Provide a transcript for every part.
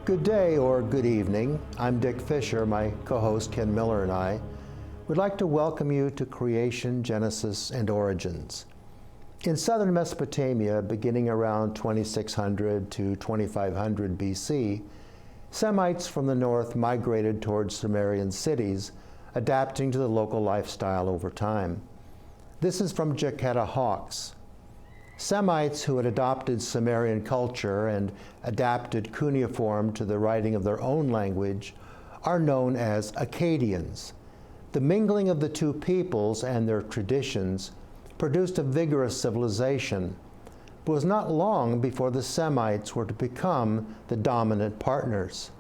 Good day or good evening. I'm Dick Fisher. My co-host Ken Miller and I would like to welcome you to Creation, Genesis, and Origins. In southern Mesopotamia, beginning around 2600 to 2500 BC, Semites from the north migrated towards Sumerian cities, adapting to the local lifestyle over time. This is from Jaquetta Hawkes. Semites who had adopted Sumerian culture and adapted cuneiform to the writing of their own language are known as Akkadians. The mingling of the two peoples and their traditions produced a vigorous civilization, but it was not long before the Semites were to become the dominant partners.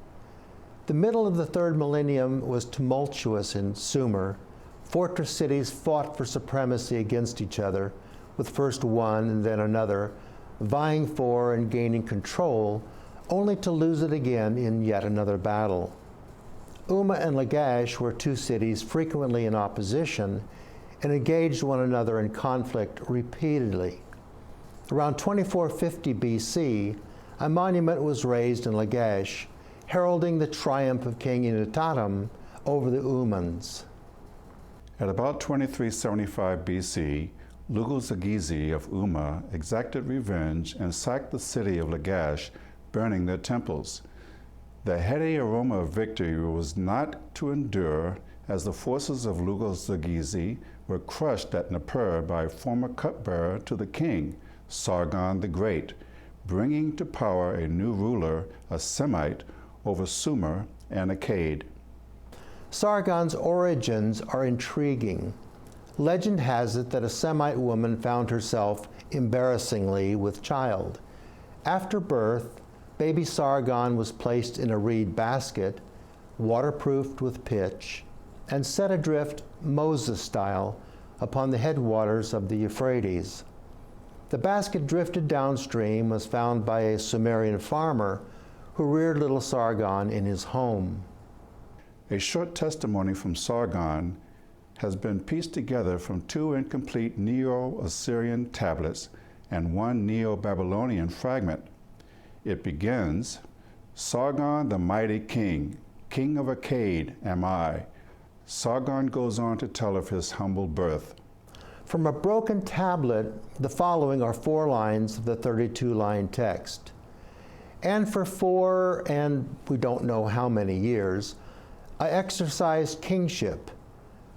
The middle of the third millennium was tumultuous in Sumer. Fortress cities fought for supremacy against each other, with first one and then another, vying for and gaining control, only to lose it again in yet another battle. Umma and Lagash were two cities frequently in opposition and engaged one another in conflict repeatedly. Around 2450 BC, a monument was raised in Lagash, heralding the triumph of King Inutatum over the Ummans. At about 2375 BC, Lugal-Zagizi of Umma exacted revenge and sacked the city of Lagash, burning their temples. The heady aroma of victory was not to endure, as the forces of Lugal-Zagizi were crushed at Nippur by a former cupbearer to the king, Sargon the Great, bringing to power a new ruler, a Semite, over Sumer and Akkad. Sargon's origins are intriguing. Legend has it that a Semite woman found herself embarrassingly with child. After birth, baby Sargon was placed in a reed basket, waterproofed with pitch, and set adrift Moses style upon the headwaters of the Euphrates. The basket drifted downstream was found by a Sumerian farmer who reared little Sargon in his home. A short testimony from Sargon has been pieced together from two incomplete Neo-Assyrian tablets and one Neo-Babylonian fragment. It begins, "Sargon the mighty king, king of Akkad am I." Sargon goes on to tell of his humble birth. From a broken tablet, the following are 4 lines of the 32-line text. "And for 4, and we don't know how many years, I exercised kingship.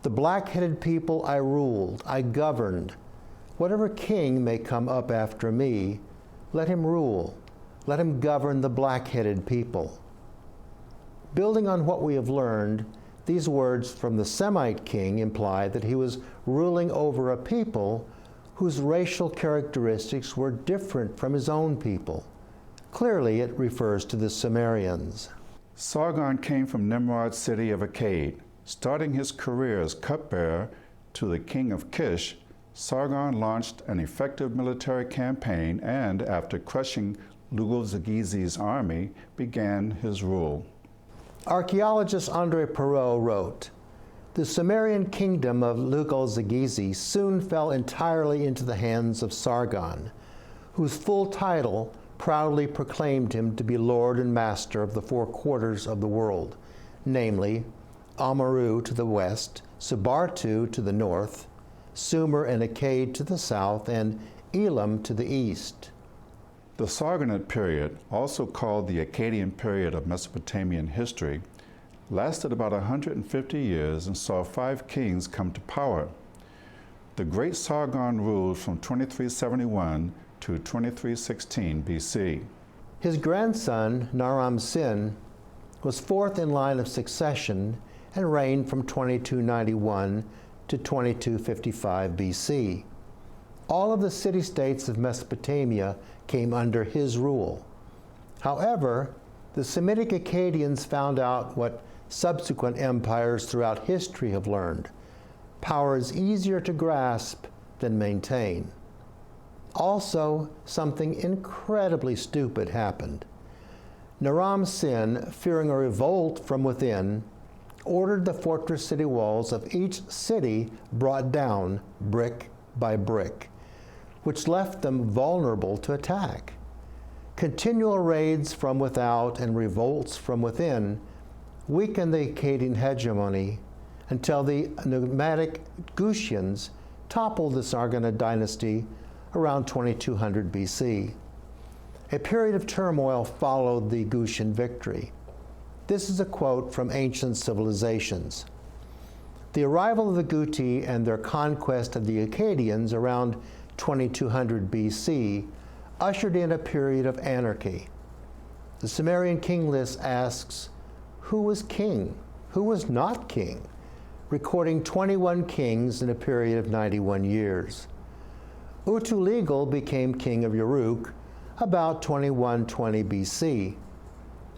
The black-headed people I ruled, I governed. Whatever king may come up after me, let him rule. Let him govern the black-headed people." Building on what we have learned, these words from the Semite king imply that he was ruling over a people whose racial characteristics were different from his own people. Clearly, it refers to the Sumerians. Sargon came from Nimrod's city of Akkad. Starting his career as cupbearer to the king of Kish, Sargon launched an effective military campaign and, after crushing Lugal-Zagizi's army, began his rule. Archaeologist Andre Perot wrote, "The Sumerian kingdom of Lugal-Zagizi soon fell entirely into the hands of Sargon, whose full title proudly proclaimed him to be lord and master of the 4 quarters of the world, namely, Amaru to the west, Subartu to the north, Sumer and Akkad to the south, and Elam to the east." The Sargonate period, also called the Akkadian period of Mesopotamian history, lasted about 150 years and saw 5 kings come to power. The great Sargon ruled from 2371 to 2316 BC. His grandson, Naram-Sin, was 4th in line of succession and reigned from 2291 to 2255 BC. All of the city-states of Mesopotamia came under his rule. However, the Semitic Akkadians found out what subsequent empires throughout history have learned. Power is easier to grasp than maintain. Also, something incredibly stupid happened. Naram-Sin, fearing a revolt from within, ordered the fortress city walls of each city brought down brick by brick, which left them vulnerable to attack. Continual raids from without and revolts from within weakened the Akkadian hegemony until the nomadic Gutians toppled the Sargonid dynasty around 2200 BC. A period of turmoil followed the Gutian victory. This is a quote from Ancient Civilizations. The arrival of the Guti and their conquest of the Akkadians around 2200 BC ushered in a period of anarchy. The Sumerian king list asks, who was king? Who was not king? Recording 21 kings in a period of 91 years. Utuligal became king of Uruk about 2120 BC.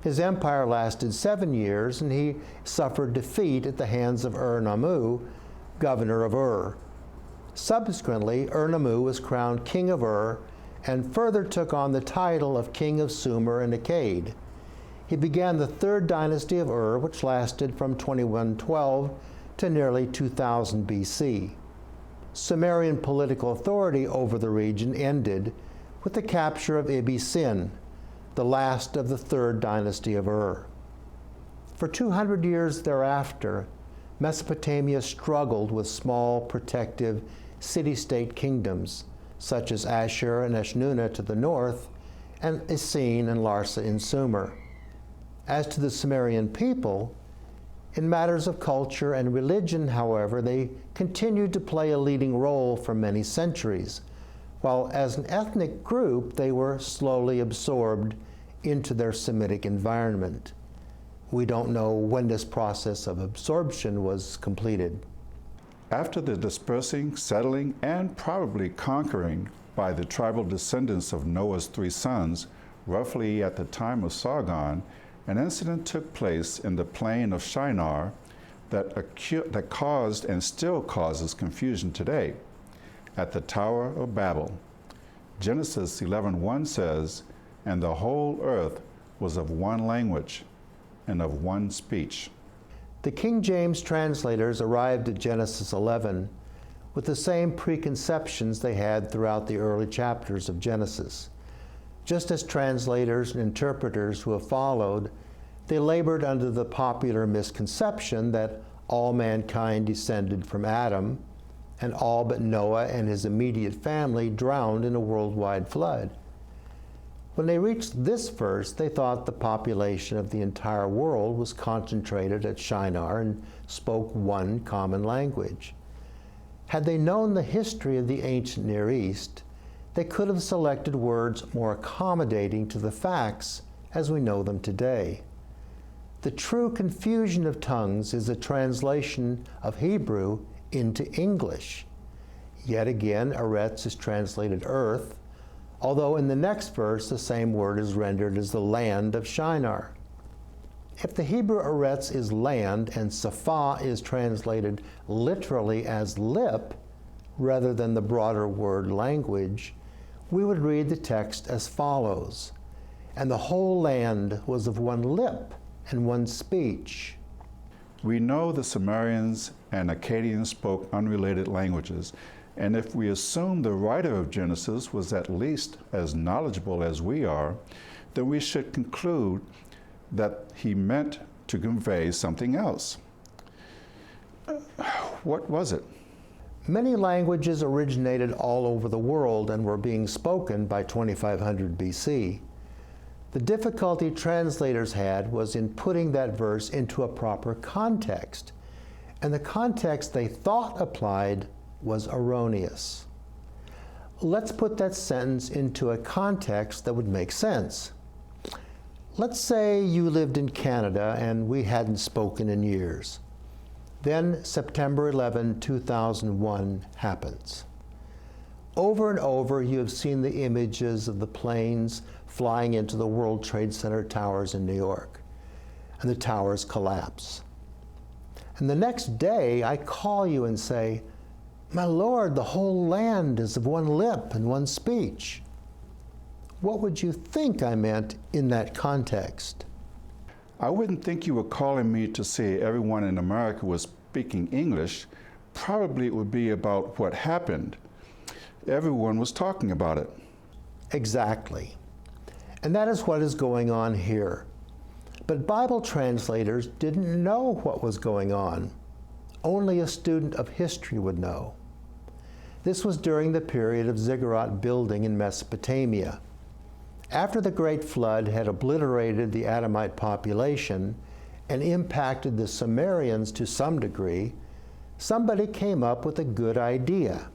His empire lasted 7 years, and he suffered defeat at the hands of Ur-Nammu, governor of Ur. Subsequently, Ur-Nammu was crowned king of Ur and further took on the title of king of Sumer and Akkad. He began the third dynasty of Ur, which lasted from 2112 to nearly 2000 BC. Sumerian political authority over the region ended with the capture of Ibbi-Sin, the last of the third dynasty of Ur. For 200 years thereafter, Mesopotamia struggled with small, protective, city-state kingdoms, such as Ashur and Eshnunna to the north, and Essene and Larsa in Sumer. As to the Sumerian people, in matters of culture and religion, however, they continued to play a leading role for many centuries, while as an ethnic group, they were slowly absorbed into their Semitic environment. We don't know when this process of absorption was completed. After the dispersing, settling, and probably conquering by the tribal descendants of Noah's 3 sons, roughly at the time of Sargon, an incident took place in the plain of Shinar that caused and still causes confusion today, at the Tower of Babel. Genesis 11:1 says, "And the whole earth was of one language and of one speech." The King James translators arrived at Genesis 11 with the same preconceptions they had throughout the early chapters of Genesis. Just as translators and interpreters who have followed, they labored under the popular misconception that all mankind descended from Adam, and all but Noah and his immediate family drowned in a worldwide flood. When they reached this verse, they thought the population of the entire world was concentrated at Shinar and spoke one common language. Had they known the history of the ancient Near East, they could have selected words more accommodating to the facts as we know them today. The true confusion of tongues is a translation of Hebrew into English. Yet again, Eretz is translated earth, although in the next verse the same word is rendered as the land of Shinar. If the Hebrew Eretz is land and Safa is translated literally as lip, rather than the broader word language, we would read the text as follows: "And the whole land was of one lip and one speech." We know the Sumerians and Akkadians spoke unrelated languages, and if we assume the writer of Genesis was at least as knowledgeable as we are, then we should conclude that he meant to convey something else. What was it? Many languages originated all over the world and were being spoken by 2500 BC. The difficulty translators had was in putting that verse into a proper context, and the context they thought applied was erroneous. Let's put that sentence into a context that would make sense. Let's say you lived in Canada and we hadn't spoken in years. Then September 11, 2001 happens. Over and over, you have seen the images of the planes flying into the World Trade Center towers in New York, and the towers collapse. And the next day, I call you and say, "My Lord, the whole land is of one lip and one speech." What would you think I meant in that context? I wouldn't think you were calling me to say everyone in America was speaking English. Probably it would be about what happened. Everyone was talking about it. Exactly. And that is what is going on here. But Bible translators didn't know what was going on. Only a student of history would know. This was during the period of ziggurat building in Mesopotamia. After the Great Flood had obliterated the Adamite population and impacted the Sumerians to some degree, somebody came up with a good idea,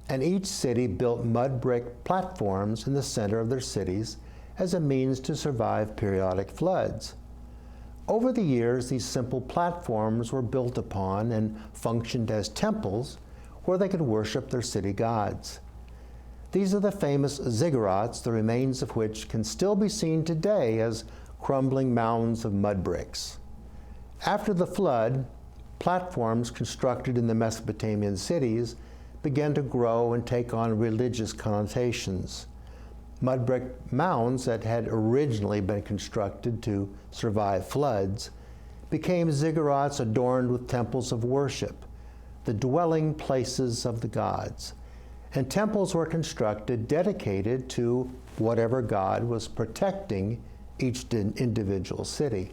and each city built mud brick platforms in the center of their cities as a means to survive periodic floods. Over the years, these simple platforms were built upon and functioned as temples where they could worship their city gods. These are the famous ziggurats, the remains of which can still be seen today as crumbling mounds of mud bricks. After the flood, platforms constructed in the Mesopotamian cities began to grow and take on religious connotations. Mud brick mounds that had originally been constructed to survive floods became ziggurats adorned with temples of worship, the dwelling places of the gods. And temples were constructed dedicated to whatever god was protecting each individual city.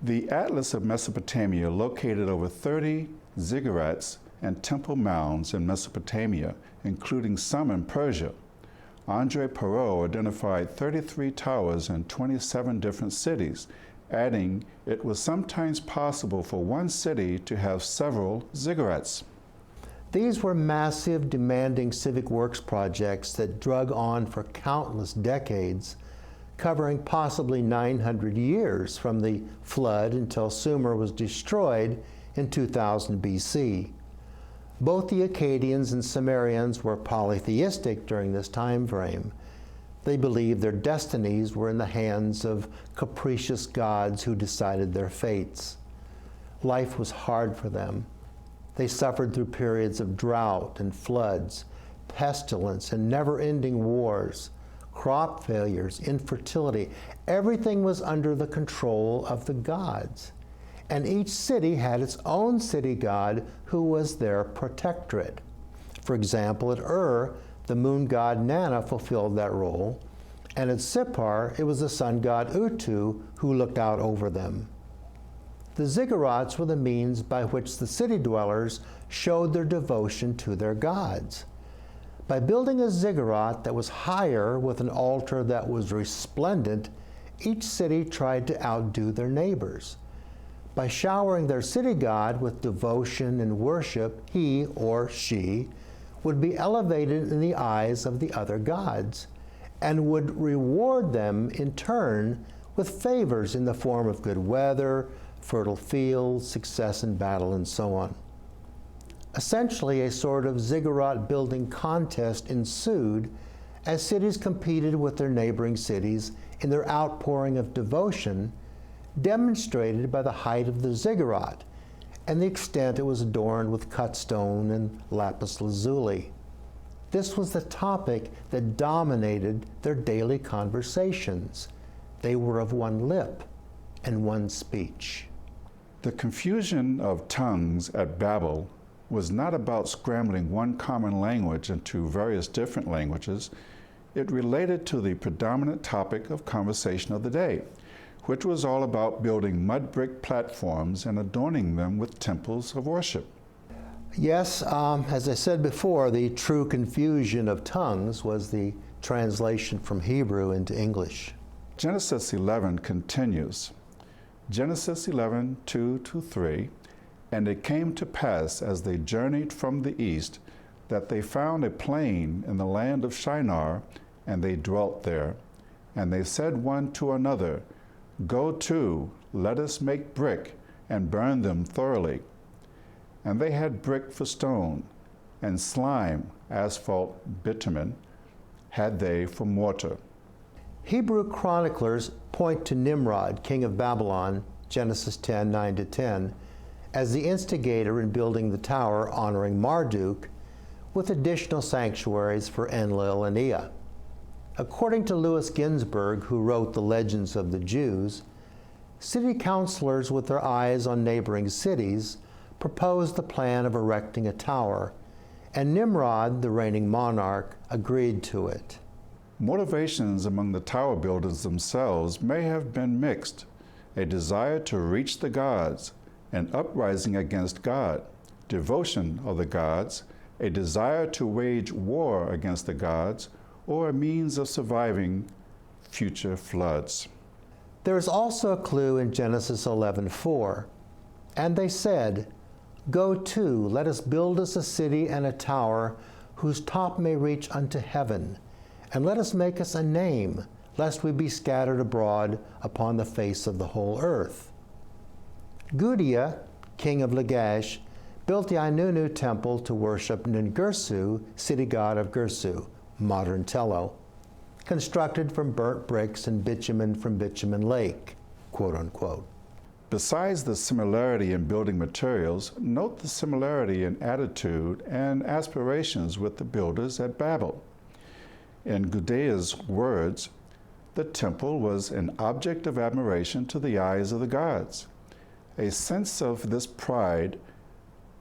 The Atlas of Mesopotamia located over 30 ziggurats and temple mounds in Mesopotamia, including some in Persia. Andre Perot identified 33 towers in 27 different cities, adding it was sometimes possible for one city to have several ziggurats. These were massive, demanding civic works projects that drug on for countless decades, covering possibly 900 years from the flood until Sumer was destroyed in 2000 BC. Both the Akkadians and Sumerians were polytheistic during this time frame. They believed their destinies were in the hands of capricious gods who decided their fates. Life was hard for them. They suffered through periods of drought and floods, pestilence and never-ending wars, crop failures, infertility. Everything was under the control of the gods. And each city had its own city god who was their protectorate. For example, at Ur, the moon god Nana fulfilled that role, and at Sippar, it was the sun god Utu who looked out over them. The ziggurats were the means by which the city dwellers showed their devotion to their gods. By building a ziggurat that was higher with an altar that was resplendent, each city tried to outdo their neighbors. By showering their city god with devotion and worship, he or she would be elevated in the eyes of the other gods and would reward them in turn with favors in the form of good weather, fertile fields, success in battle, and so on. Essentially, a sort of ziggurat building contest ensued as cities competed with their neighboring cities in their outpouring of devotion, demonstrated by the height of the ziggurat and the extent it was adorned with cut stone and lapis lazuli. This was the topic that dominated their daily conversations. They were of one lip and one speech. The confusion of tongues at Babel was not about scrambling one common language into various different languages. It related to the predominant topic of conversation of the day, which was all about building mud brick platforms and adorning them with temples of worship. Yes, as I said before, the true confusion of tongues was the translation from Hebrew into English. Genesis 11 continues. Genesis 11, 2-3, and it came to pass as they journeyed from the east that they found a plain in the land of Shinar, and they dwelt there. And they said one to another, Go to, let us make brick, and burn them thoroughly. And they had brick for stone, and slime, asphalt, bitumen, had they for mortar. Hebrew chroniclers point to Nimrod, king of Babylon, Genesis 10, 9-10, as the instigator in building the tower honoring Marduk, with additional sanctuaries for Enlil and Ea. According to Louis Ginsburg, who wrote The Legends of the Jews, city councilors with their eyes on neighboring cities proposed the plan of erecting a tower, and Nimrod, the reigning monarch, agreed to it. Motivations among the tower builders themselves may have been mixed: a desire to reach the gods, an uprising against God, devotion of the gods, a desire to wage war against the gods, or a means of surviving future floods. There is also a clue in Genesis 11:4. And they said, "Go to, let us build us a city and a tower, whose top may reach unto heaven, and let us make us a name, lest we be scattered abroad upon the face of the whole earth." Gudea, king of Lagash, built the Inunu temple to worship Ningirsu, city god of Girsu, modern Tello, constructed from burnt bricks and bitumen from Bitumen Lake, quote unquote. Besides the similarity in building materials, note the similarity in attitude and aspirations with the builders at Babel. In Gudea's words, the temple was an object of admiration to the eyes of the gods. A sense of this pride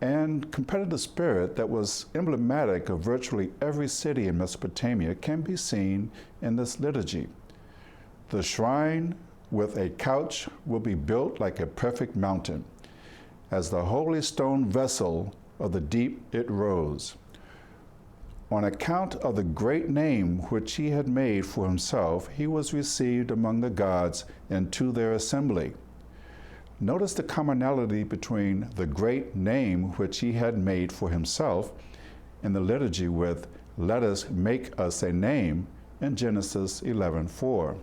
and competitive spirit that was emblematic of virtually every city in Mesopotamia can be seen in this liturgy. The shrine with a couch will be built like a perfect mountain. As the holy stone vessel of the deep it rose. On account of the great name which he had made for himself, he was received among the gods into their assembly. Notice the commonality between the great name which he had made for himself in the liturgy with "let us make us a name" in Genesis 11:4.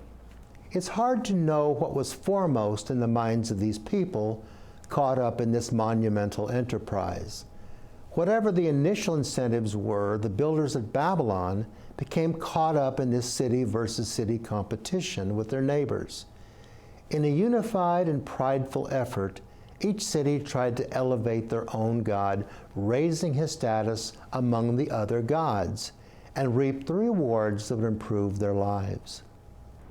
It's hard to know what was foremost in the minds of these people caught up in this monumental enterprise. Whatever the initial incentives were, the builders at Babylon became caught up in this city versus city competition with their neighbors. In a unified and prideful effort, each city tried to elevate their own god, raising his status among the other gods, and reap the rewards that would improve their lives.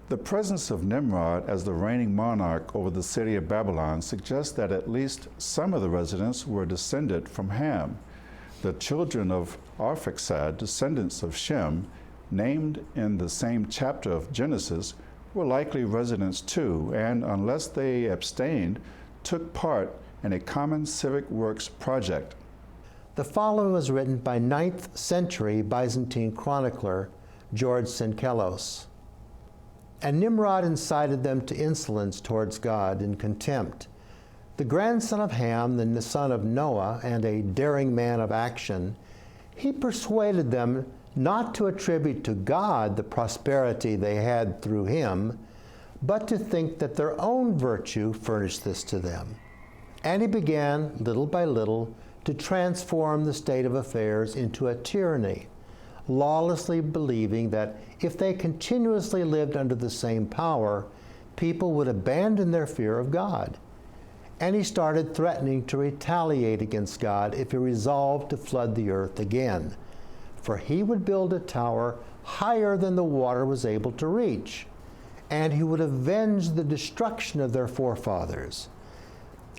The presence of Nimrod as the reigning monarch over the city of Babylon suggests that at least some of the residents were descended from Ham. The children of Arphaxad, descendants of Shem, named in the same chapter of Genesis, were likely residents too, and unless they abstained, took part in a common civic works project. The following was written by 9th century Byzantine chronicler George Synkelos. And Nimrod incited them to insolence towards God and contempt. The grandson of Ham, the son of Noah, and a daring man of action, he persuaded them not to attribute to God the prosperity they had through him, but to think that their own virtue furnished this to them. And he began, little by little, to transform the state of affairs into a tyranny, lawlessly believing that if they continuously lived under the same power, people would abandon their fear of God. And he started threatening to retaliate against God if he resolved to flood the earth again, for he would build a tower higher than the water was able to reach, and he would avenge the destruction of their forefathers.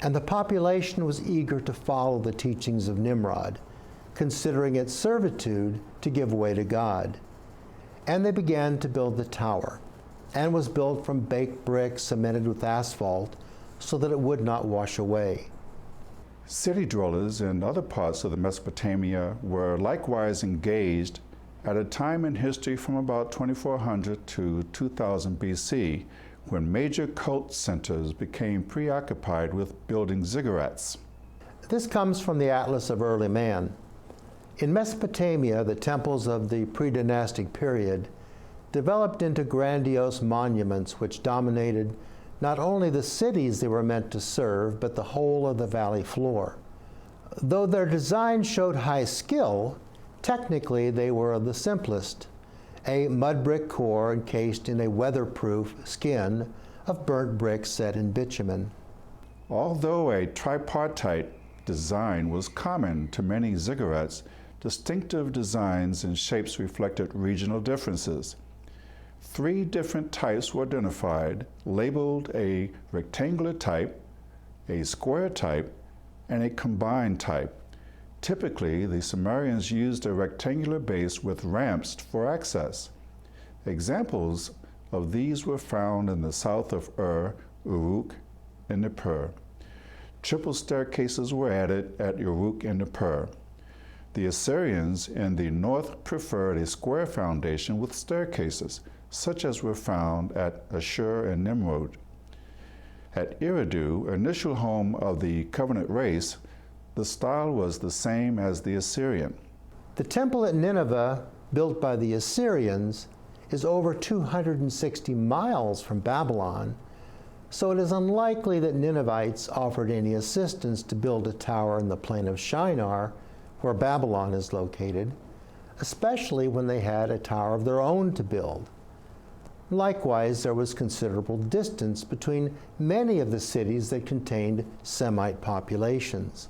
And the population was eager to follow the teachings of Nimrod, considering its servitude to give way to God. And they began to build the tower, and was built from baked bricks cemented with asphalt, so that it would not wash away. City dwellers in other parts of the Mesopotamia were likewise engaged at a time in history from about 2400 to 2000 BC, when major cult centers became preoccupied with building ziggurats. This comes from the Atlas of Early Man. In Mesopotamia, the temples of the pre-dynastic period developed into grandiose monuments which dominated not only the cities they were meant to serve, but the whole of the valley floor. Though their design showed high skill, technically they were of the simplest: a mud brick core encased in a weatherproof skin of burnt bricks set in bitumen. Although a tripartite design was common to many ziggurats, distinctive designs and shapes reflected regional differences. 3 different types were identified, labeled a rectangular type, a square type, and a combined type. Typically, the Sumerians used a rectangular base with ramps for access. Examples of these were found in the south of Uruk, and Nippur. Triple staircases were added at Uruk and Nippur. The Assyrians in the north preferred a square foundation with staircases, such as were found at Ashur and Nimrod. At Eridu, initial home of the covenant race, the style was the same as the Assyrian. The temple at Nineveh, built by the Assyrians, is over 260 miles from Babylon, so it is unlikely that Ninevites offered any assistance to build a tower in the plain of Shinar, where Babylon is located, especially when they had a tower of their own to build. Likewise, there was considerable distance between many of the cities that contained Semite populations.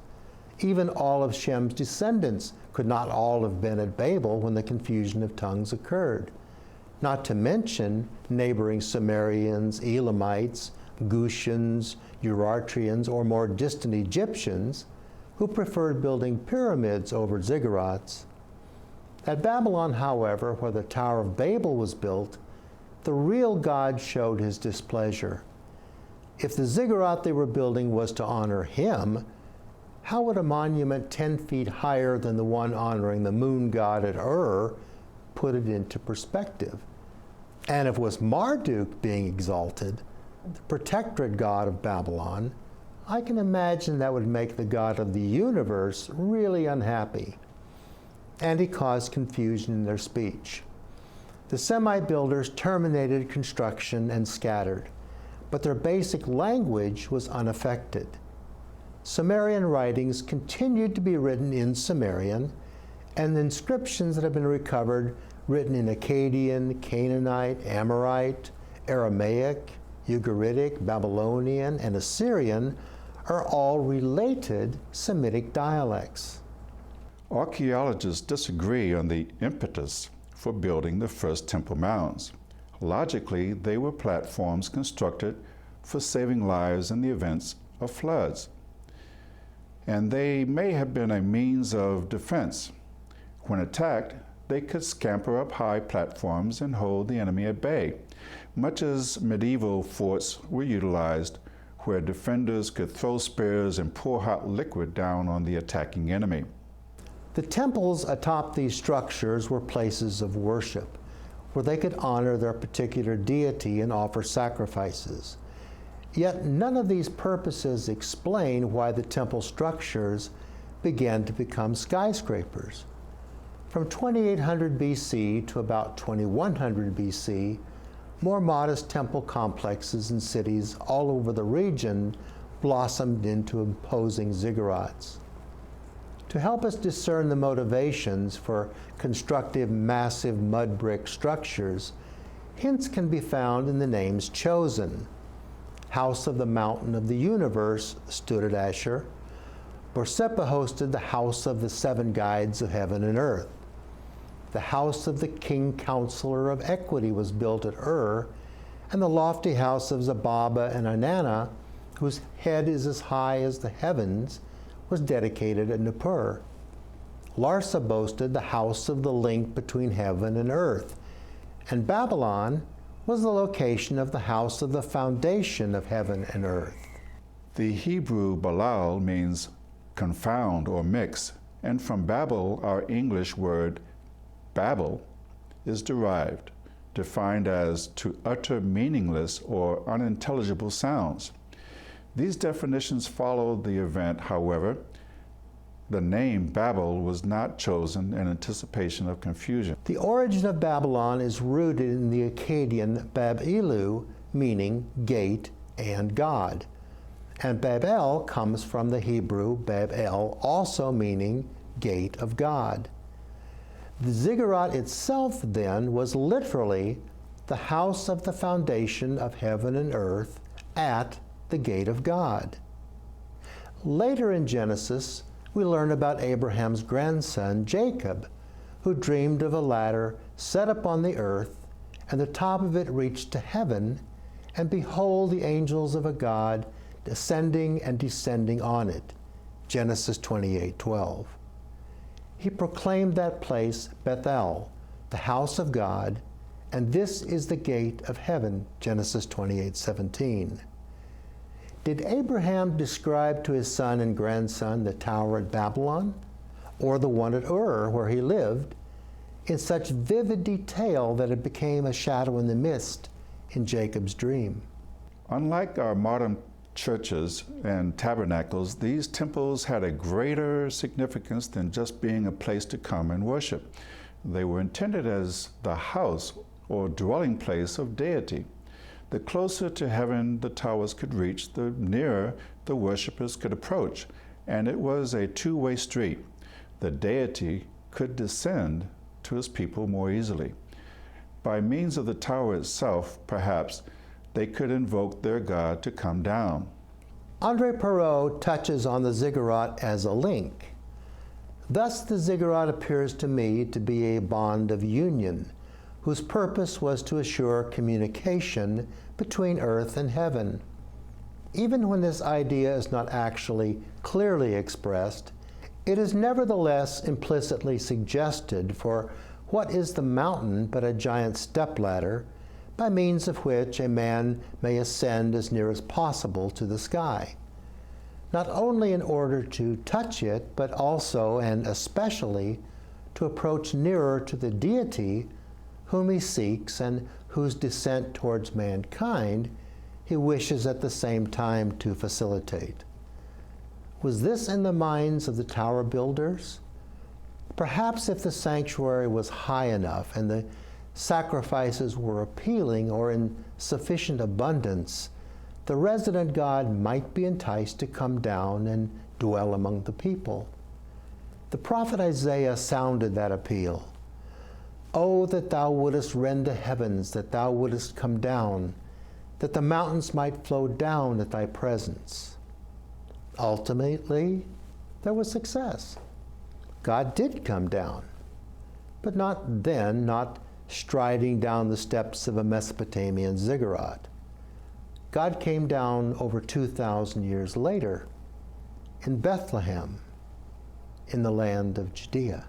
Even all of Shem's descendants could not all have been at Babel when the confusion of tongues occurred, not to mention neighboring Sumerians, Elamites, Gutians, Urartians, or more distant Egyptians, who preferred building pyramids over ziggurats. At Babylon, however, where the Tower of Babel was built, the real God showed his displeasure. If the ziggurat they were building was to honor him, how would a monument 10 feet higher than the one honoring the moon god at put it into perspective? And if it was Marduk being exalted, the protectorate god of Babylon, I can imagine that would make the God of the universe really unhappy. And he caused confusion in their speech. The Semite builders terminated construction and scattered, but their basic language was unaffected. Sumerian writings continued to be written in Sumerian, and the inscriptions that have been recovered written in Akkadian, Canaanite, Amorite, Aramaic, Ugaritic, Babylonian, and Assyrian are all related Semitic dialects. Archaeologists disagree on the impetus for building the first temple mounds. Logically, they were platforms constructed for saving lives in the events of floods. And they may have been a means of defense. When attacked, they could scamper up high platforms and hold the enemy at bay, much as medieval forts were utilized, where defenders could throw spears and pour hot liquid down on the attacking enemy. The temples atop these structures were places of worship, where they could honor their particular deity and offer sacrifices. Yet none of these purposes explain why the temple structures began to become skyscrapers. From 2800 BC to about 2100 BC, more modest temple complexes in cities all over the region blossomed into imposing ziggurats. To help us discern the motivations for constructive, massive mud brick structures, hints can be found in the names chosen. House of the Mountain of the Universe stood at Ashur. Borsippa hosted the House of the Seven Guides of Heaven and Earth. The House of the King Counselor of Equity was built at and the lofty house of Zababa and Anana, whose head is as high as the heavens, was dedicated at Nippur. Larsa boasted the house of the link between heaven and earth, and Babylon was the location of the house of the foundation of heaven and earth. The Hebrew Balal means confound or mix, and from Babel our English word Babel is derived, defined as to utter meaningless or unintelligible sounds. These definitions followed the event, however. The name Babel was not chosen in anticipation of confusion. The origin of Babylon is rooted in the Akkadian Bab-Ilu, meaning gate and God. And Babel comes from the Hebrew Babel, also meaning gate of God. The ziggurat itself, then, was literally the house of the foundation of heaven and earth at the gate of God. Later in Genesis, we learn about Abraham's grandson, Jacob, who dreamed of a ladder set up on the earth, and the top of it reached to heaven, and behold, the angels of a God ascending and descending on it. Genesis 28:12. He proclaimed that place Bethel, the house of God, and this is the gate of heaven, Genesis 28:17. Did Abraham describe to his son and grandson the tower at Babylon, or the one at Ur where he lived, in such vivid detail that it became a shadow in the mist in Jacob's dream? Unlike our modern churches and tabernacles, these temples had a greater significance than just being a place to come and worship. They were intended as the house or dwelling place of deity. The closer to heaven the towers could reach, the nearer the worshippers could approach, and it was a two-way street. The deity could descend to his people more easily. By means of the tower itself, perhaps, they could invoke their God to come down. André Perot touches on the ziggurat as a link. Thus, the ziggurat appears to me to be a bond of union, whose purpose was to assure communication between earth and heaven. Even when this idea is not actually clearly expressed, it is nevertheless implicitly suggested, for what is the mountain but a giant stepladder, by means of which a man may ascend as near as possible to the sky, not only in order to touch it, but also and especially to approach nearer to the deity whom he seeks and whose descent towards mankind he wishes at the same time to facilitate. Was this in the minds of the tower builders? Perhaps if the sanctuary was high enough and the sacrifices were appealing or in sufficient abundance, the resident god might be enticed to come down and dwell among the people. The prophet Isaiah sounded that appeal. "Oh, that thou wouldest rend the heavens, that thou wouldest come down, that the mountains might flow down at thy presence." Ultimately, there was success. God did come down, but not then, not striding down the steps of a Mesopotamian ziggurat. God came down over 2,000 years later in Bethlehem, in the land of Judea.